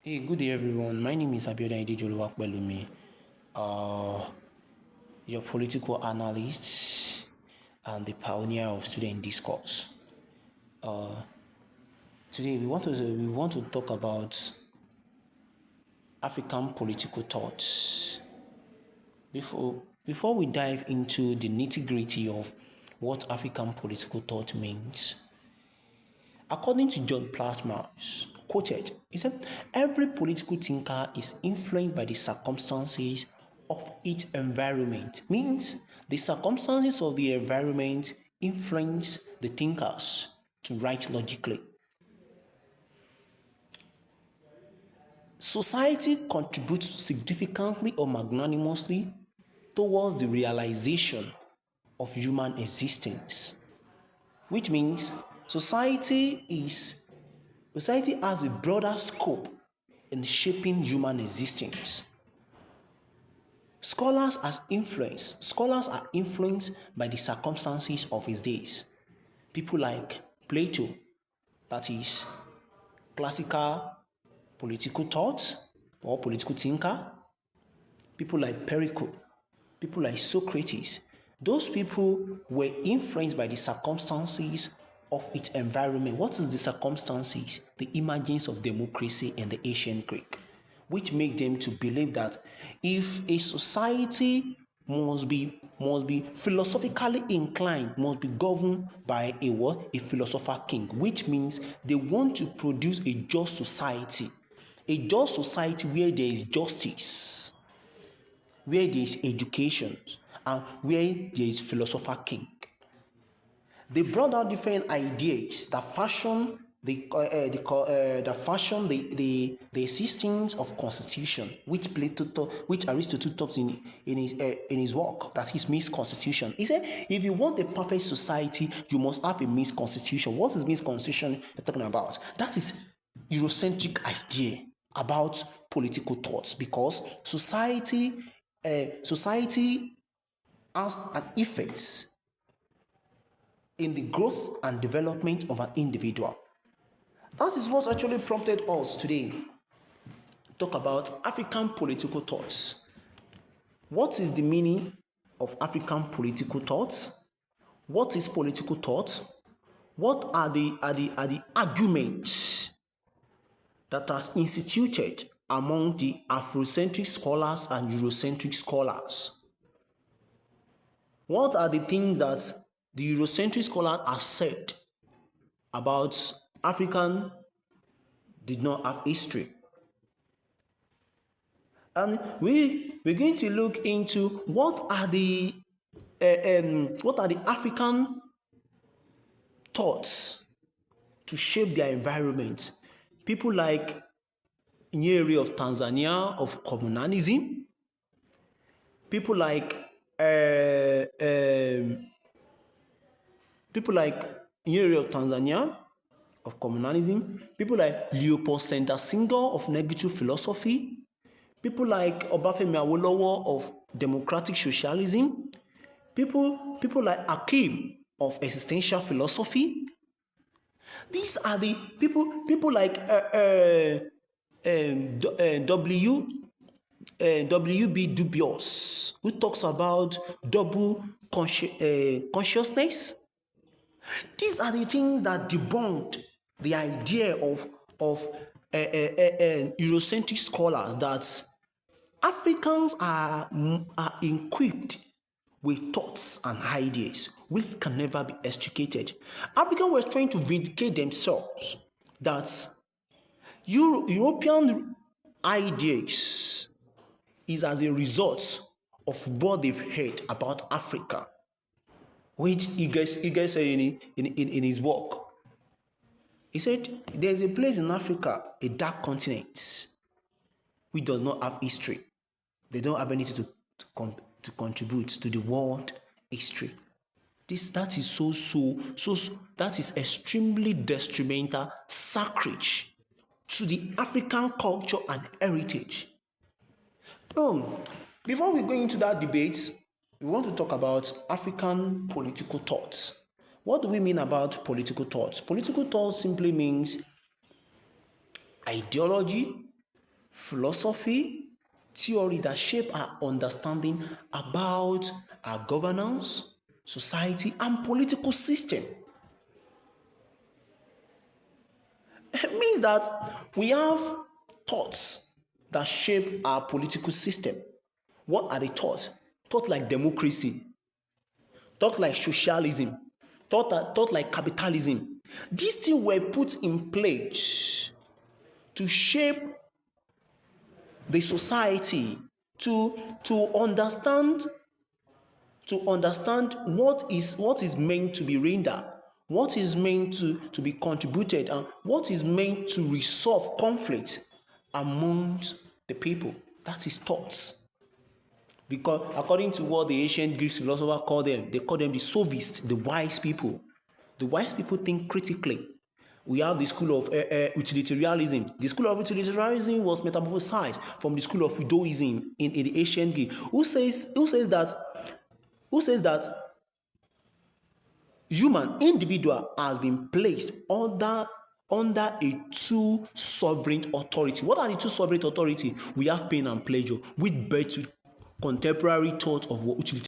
Hey, good day everyone. My name is Abiodun Idejoluwapelumi, your political analyst and the pioneer of student discourse. Today we want to talk about African political thoughts. Before we dive into the nitty-gritty of what African political thought means, according to John Platmars, quoted, he said, every political thinker is influenced by the circumstances of its environment. Means the circumstances of the environment influence the thinkers to write logically. Society contributes significantly or magnanimously towards the realization of human existence, which means society has a broader scope in shaping human existence. Scholars are influenced by the circumstances of his days. People like Plato, that is classical political thought or political thinker. People like Pericle, people like Socrates. Those people were influenced by the circumstances of its environment. What is the circumstances? The emergence of democracy in the ancient Greek, which make them to believe that if a society must be philosophically inclined, must be governed by a what? A philosopher king, which means they want to produce a just society where there is justice, where there is education, and where there is philosopher king. They brought out different ideas that fashion the existence of constitution, which Aristotle talks in his work, that is Miss Constitution. He said, if you want a perfect society, you must have a Miss Constitution. What is Miss Constitution you're talking about? That is Eurocentric idea about political thoughts, because society has an effect in the growth and development of an individual. That is what actually prompted us today to talk about African political thoughts. What is the meaning of African political thoughts? What is political thought? What are the arguments that are instituted among the Afrocentric scholars and Eurocentric scholars? What are the things that the Eurocentric scholars have said about African did not have history? And we're going to look into what are the African thoughts to shape their environment. People like Nyeri of Tanzania of communalism. People like Nyeri of Tanzania of communalism. People like Leopold Sédar Senghor of negative philosophy. People like Obafemi Awolowo of democratic socialism. People like Hakim of existential philosophy. These are the people like W.B. Du Bois, who talks about double consciousness. These are the things that debunked the idea of Eurocentric scholars that Africans are equipped with thoughts and ideas which can never be extricated. Africans were trying to vindicate themselves that European ideas is as a result of what they've heard about Africa, which he gets in his work. He said, there's a place in Africa, a dark continent, which does not have history. They don't have anything to contribute to the world history. That is extremely detrimental sacrilege to the African culture and heritage. Before we go into that debate, we want to talk about African political thoughts. What do we mean about political thoughts? Political thought simply means ideology philosophy, theory that shape our understanding about our governance, society, and political system. It means that we have thoughts that shape our political system. What are the thoughts? Thoughts like democracy, thoughts like socialism, thought like capitalism. These things were put in place to shape the society, to understand what is meant to be rendered, what is meant to be contributed, and what is meant to resolve conflict amongst the people. That is thoughts. Because according to what the ancient Greek philosopher called them, they call them the sophists, the wise people. The wise people think critically. We have the school of utilitarianism. The school of utilitarianism was metamorphosized from the school of Fidoism in the ancient Greek. Who says that human individual has been placed under a two sovereign authority. What are the two sovereign authority? We have pain and pleasure, which birth to contemporary thought of what utilitarianism